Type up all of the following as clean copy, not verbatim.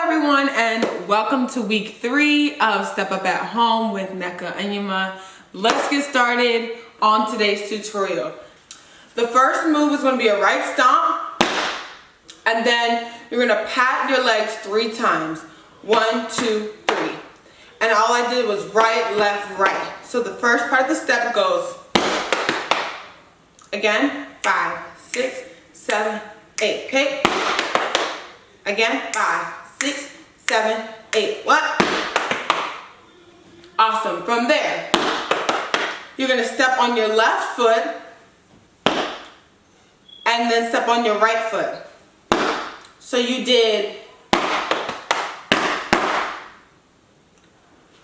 everyone, and welcome to week 3 of Step Up at Home with Nneka Onyima. Let's get started on today's tutorial. The first move is going to be a right stomp, and then you're going to pat your legs 3 times. 1, 2, 3. And all I did was right, left, right. So the first part of the step goes, again, 5, 6, 7, 8. Okay? Again, 5, 6, 7, 8. What? Awesome. From there, you're going to step on your left foot and then step on your right foot. So you did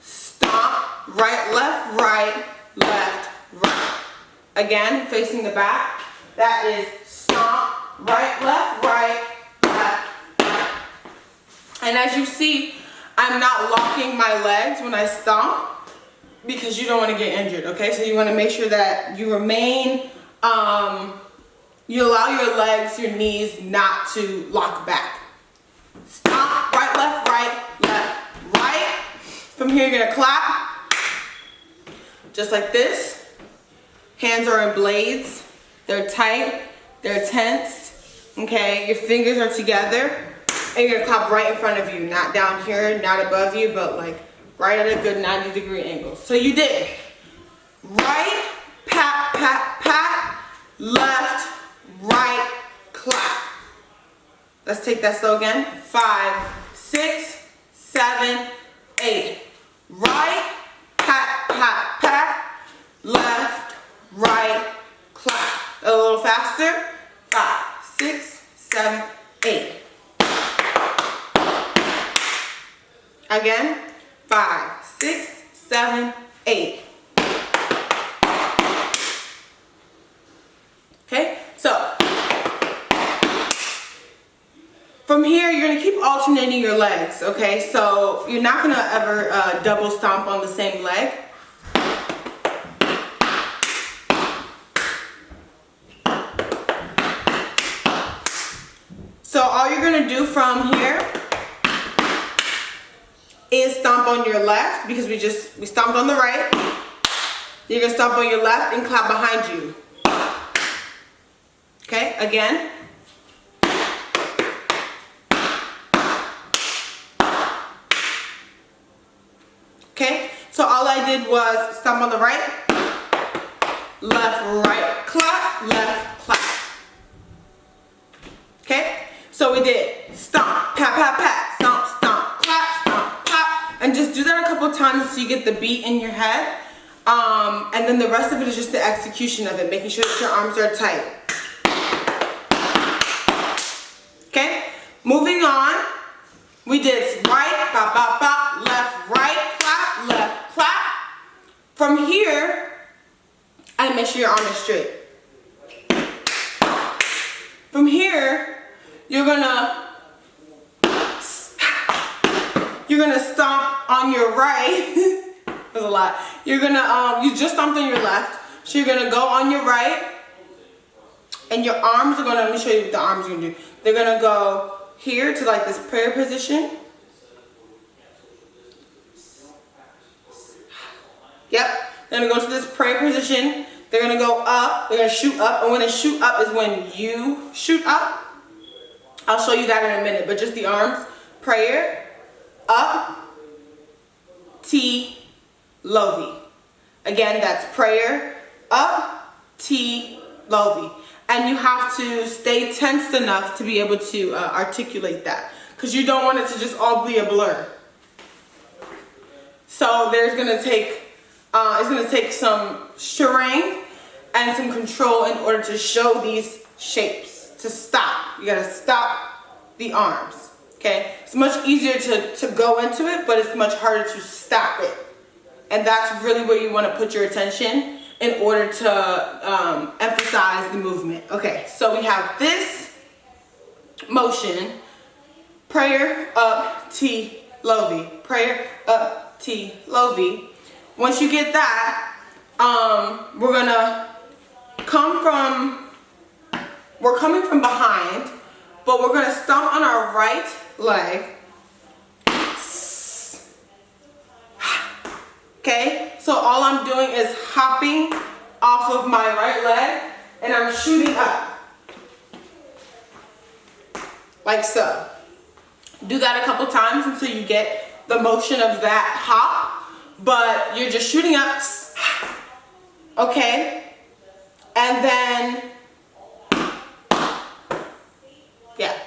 stomp, right, left, right, left, right. Again, facing the back. That is stomp, right, left, right, left. And as you see, I'm not locking my legs when I stomp because you don't want to get injured, okay? So you want to make sure that you remain, you allow your legs, your knees not to lock back. Stomp, right, left, right. From here, you're going to clap, just like this. Hands are in blades. They're tight. They're tensed, okay? Your fingers are together. And you're gonna clap right in front of you, not down here, not above you, but like right at a good 90-degree angle. So you did right, pat, pat, pat, left, right, clap. Let's take that slow again. 5, 6, 7, 8. Right, pat, pat, pat, left, right, clap. A little faster. 5, 6, 7, 8. Again, 5, 6, 7, 8. Okay, so from here, you're gonna keep alternating your legs, okay? So you're not gonna ever double stomp on the same leg. So all you're gonna do from here is stomp on your left, because we stomped on the right. You're gonna stomp on your left and clap behind you. Okay, again. Okay, so all I did was stomp on the right, left, right, clap, left, clap. Okay, so we did stomp, pat, pat, pat, stomp, stomp, clap, stomp, clap, and just do that a couple times so you get the beat in your head. And then the rest of it is just the execution of it, making sure that your arms are tight. Okay, moving on, we did right, bop, bop, bop, left, right, clap, left, clap. From here, and make sure your arm is straight. From here, you're gonna stomp on your right. There's a lot. You're gonna you just stomped on your left, so you're gonna go on your right, and your arms are gonna. Let me show you what the arms are gonna do. They're gonna go here to like this prayer position. Yep. They're gonna go to this prayer position. They're gonna go up. They're gonna shoot up, and when they shoot up is when you shoot up. I'll show you that in a minute, but just the arms. Prayer, up, T, low V. Again, that's prayer, up, T, low V. And you have to stay tensed enough to be able to articulate that, because you don't want it to just all be a blur. So there's gonna take, it's gonna take some strength and some control in order to show these shapes. To stop. You gotta stop the arms. Okay? It's much easier to go into it, but it's much harder to stop it. And that's really where you want to put your attention in order to emphasize the movement. Okay, so we have this motion. Prayer, up, T, low V. Prayer, up, T, low V. Once you get that, we're gonna we're coming from behind, but we're gonna stomp on our right leg Okay, so all I'm doing is hopping off of my right leg and I'm shooting up. Like so. Do that a couple times until you get the motion of that hop, but you're just shooting up. Okay, and then, yeah.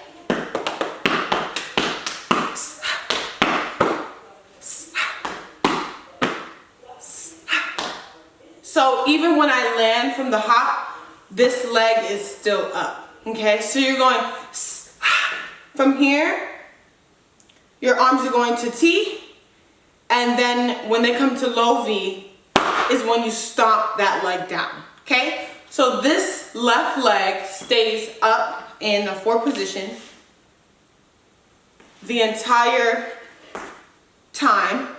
So even when I land from the hop, this leg is still up, okay? So you're going from here, your arms are going to T, and then when they come to low V is when you stomp that leg down, okay? So this left leg stays up in a 4 position the entire time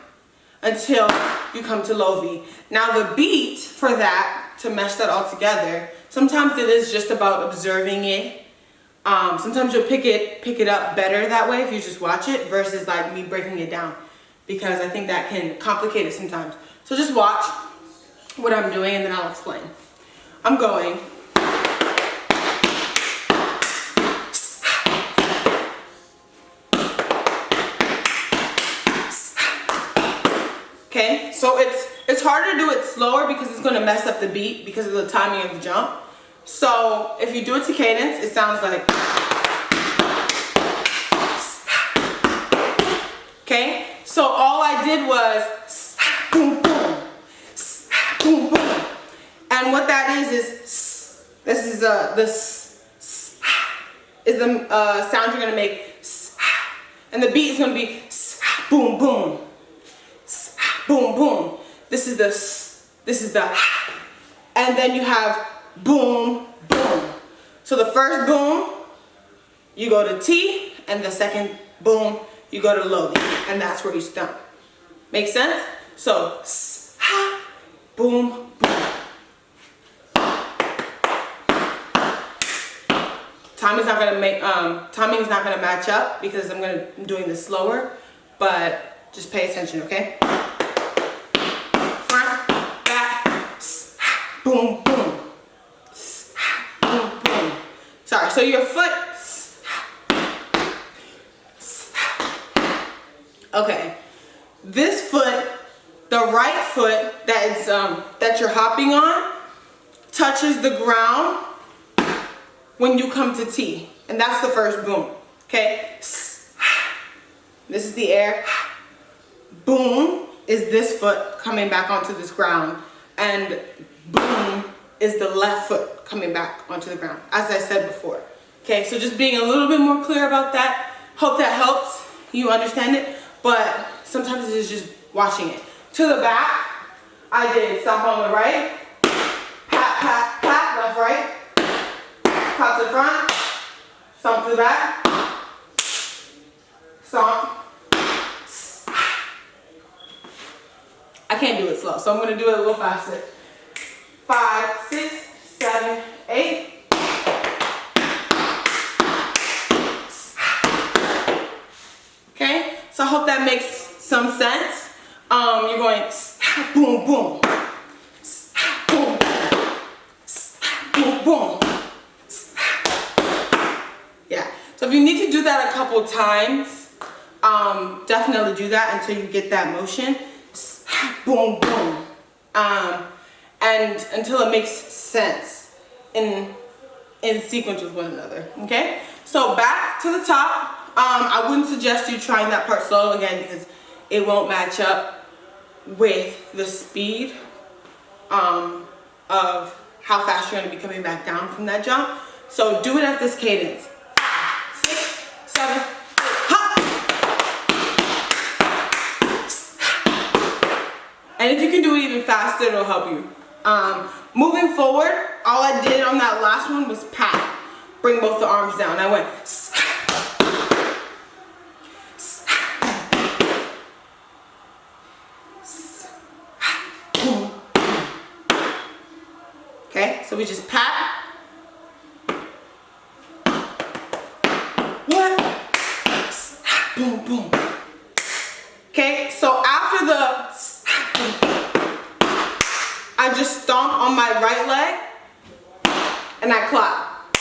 until you come to low V. Now the beat for that, to mesh that all together, sometimes it is just about observing it. Sometimes you'll pick it up better that way if you just watch it versus like me breaking it down, because I think that can complicate it sometimes. So just watch what I'm doing and then I'll explain. I'm going. Okay, so it's harder to do it slower because it's going to mess up the beat because of the timing of the jump. So if you do it to cadence, it sounds like. Okay, so all I did was boom boom, boom boom, and what that is this is the sound you're gonna make, and the beat is gonna be boom boom. Boom, boom. This is the, and then you have boom, boom. So the first boom, you go to T, and the second boom, you go to low V, and that's where you stomp. Make sense? So, boom, boom. Timing's not gonna match up because I'm doing this slower, but just pay attention, okay? Boom, boom, boom, boom. Sorry, so your foot, okay. This foot, the right foot that you're hopping on, touches the ground when you come to T, and that's the first boom, okay? This is the air. Boom is this foot coming back onto this ground, and boom is the left foot coming back onto the ground, as I said before. Okay, so just being a little bit more clear about that. Hope that helps you understand it, but sometimes it's just watching it. To the back, I did stomp on the right, pat, pat, pat, left, right, pop to the front, stomp to the back, stomp. I can't do it slow, so I'm gonna do it a little faster. 5, 6, 7, 8. Okay, so I hope that makes some sense. You're going boom, boom, boom, boom, boom. Yeah, so if you need to do that a couple times, definitely do that until you get that motion. Boom, boom. And until it makes sense in sequence with one another, okay? So back to the top. I wouldn't suggest you trying that part slow again because it won't match up with the speed of how fast you're going to be coming back down from that jump. So do it at this cadence. 5, 6, 7, 8, hop! And if you can do it even faster, it'll help you. Moving forward, all I did on that last one was pat. Bring both the arms down. I went. Okay, so we just pat. What? Boom, boom. Okay, so after the and I clap.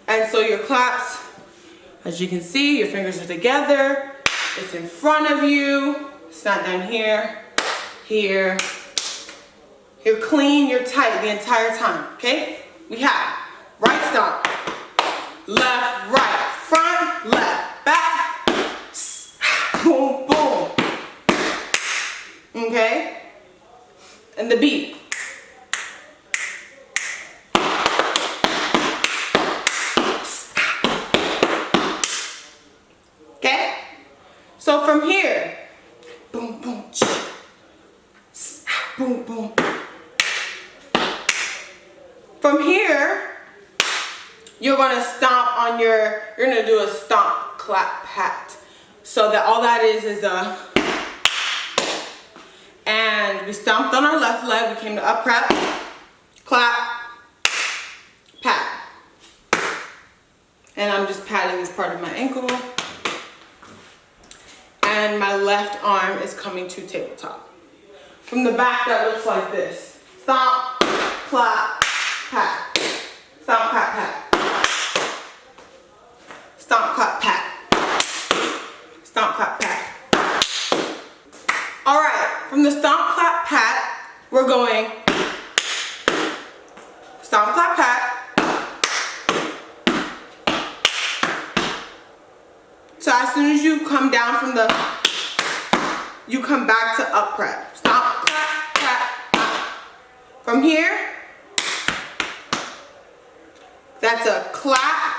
And so your claps, as you can see, your fingers are together. It's in front of you. It's not down here, here. You're clean, you're tight the entire time, okay? We have right stomp, left, right, front, left, back, boom, boom. Okay? And the beat. Okay? So from here, boom, boom, boom, boom. From here, you're gonna stomp on you're gonna do a stomp, clap, pat. So that all that is a, and we stomped on our left leg, we came to up prep, clap, pat. And I'm just patting this part of my ankle. And my left arm is coming to tabletop. From the back, that looks like this. Stomp, clap, pat. Stomp, clap, pat. Stomp, clap, pat. Stomp, clap, pat. All right, from the stomp, clap, pat, we're going stomp, clap, pat. So as soon as you come down from the, you come back to up prep. Stomp, clap, clap, clap. From here, that's a clap,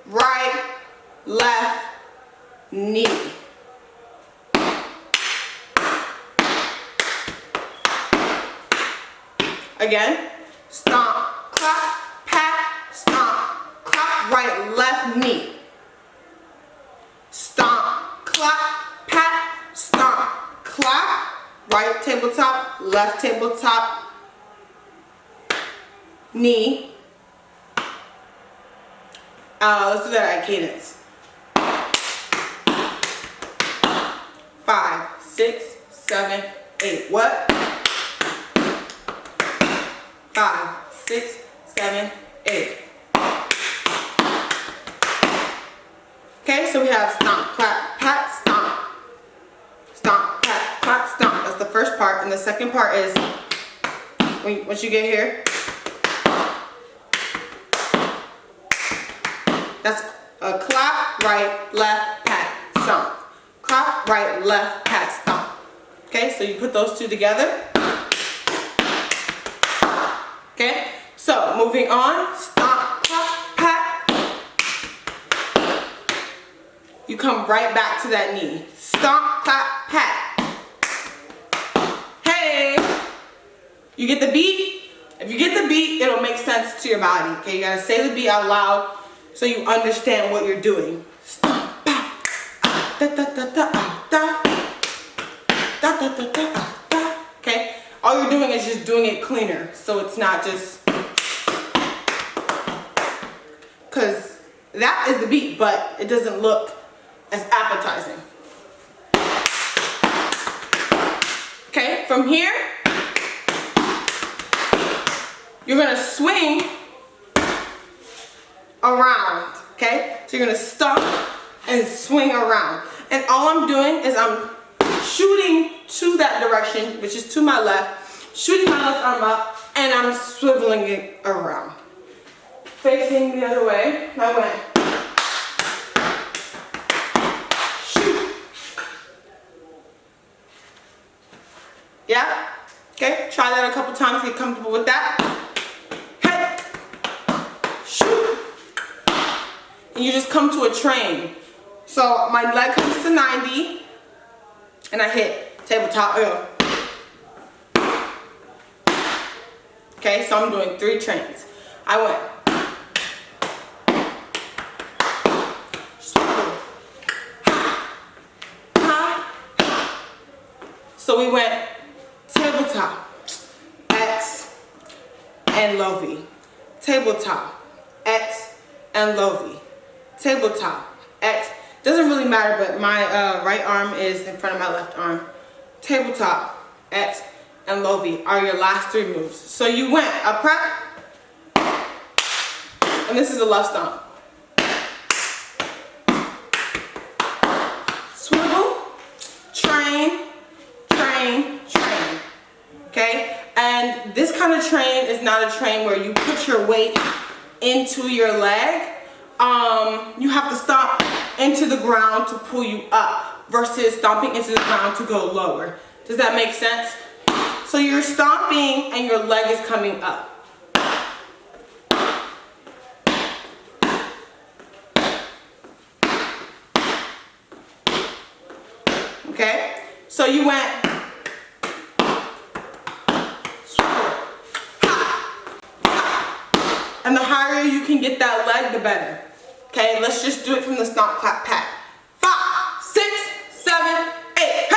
right, left, knee. Again, stomp, clap, pat, stomp, clap, right, left, knee. Stomp, clap, pat, stomp, clap, right tabletop, left tabletop, knee. Let's do that at cadence. 5, 6, 7, 8. What? 5, 6, 7, 8. Okay, so we have stomp, clap, pat, stomp. Stomp, pat, clap, stomp. That's the first part. And the second part is, once you get here, that's a clap, right, left, pat, stomp. Clap, right, left, pat, stomp. Okay, so you put those two together. Okay, so moving on, stomp, clap, pat. You come right back to that knee. Stomp, clap, pat. Hey, you get the beat? If you get the beat, it'll make sense to your body. Okay, you gotta say the beat out loud so you understand what you're doing. Stomp, da, da, da, da, da, da, da, da, da, da. Okay, all you're doing is just doing it cleaner, so it's not just, because that is the beat, but it doesn't look as appetizing. Okay, from here, you're gonna swing around, okay? So you're gonna stomp and swing around. And all I'm doing is I'm shooting to that direction, which is to my left, shooting my left arm up, and I'm swiveling it around. Facing the other way, I went. Shoot. Yeah? Okay, try that a couple times, get comfortable with that. Hey. Shoot. And you just come to a train. So my leg comes to 90, and I hit tabletop. Okay, so I'm doing 3 trains. I went. So we went tabletop, X, and low V. Tabletop, X, and low V. Tabletop, X. Doesn't really matter, but my right arm is in front of my left arm. Tabletop, X, and low V are your last 3 moves. So you went up prep, and this is the left stomp. Swivel, train, train, train. Okay? And this kind of train is not a train where you put your weight into your leg. You have to stomp into the ground to pull you up versus stomping into the ground to go lower. Does that make sense? So you're stomping and your leg is coming up. Okay? So you went and the higher you can get that leg, the better. Okay, let's just do it from the stomp, clap, pat. 5, 6, 7, 8, hey!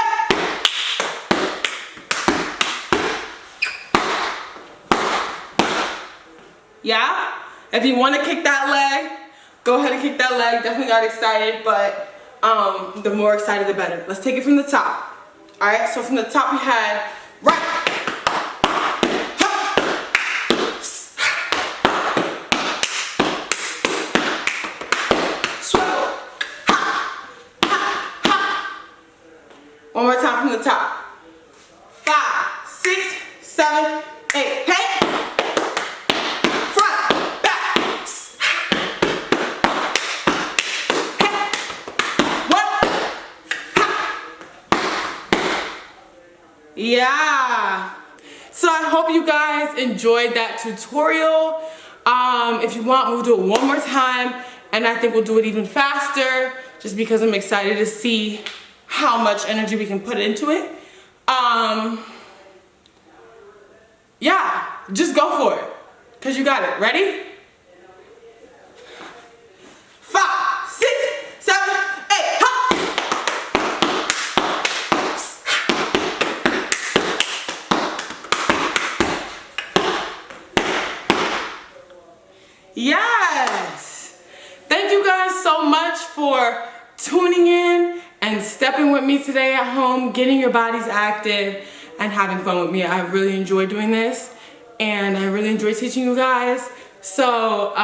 Yeah? If you want to kick that leg, go ahead and kick that leg. Definitely got excited, but the more excited, the better. Let's take it from the top. All right, so from the top we had right. One more time from the top. 5, 6, 7, 8. Hey! Front, back. Hey! 1. Yeah. So I hope you guys enjoyed that tutorial. If you want, we'll do it one more time, and I think we'll do it even faster, just because I'm excited to see how much energy we can put into it. Yeah, just go for it, because you got it. Ready? 5, 6, 7, 8, hop! Yes! Thank you guys so much for tuning in and stepping with me today at home, getting your bodies active and having fun with me. I really enjoy doing this, and I really enjoy teaching you guys. So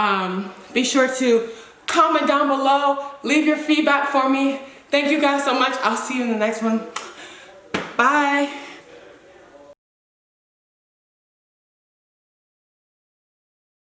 be sure to comment down below, leave your feedback for me. Thank you guys so much. I'll see you in the next one. Bye.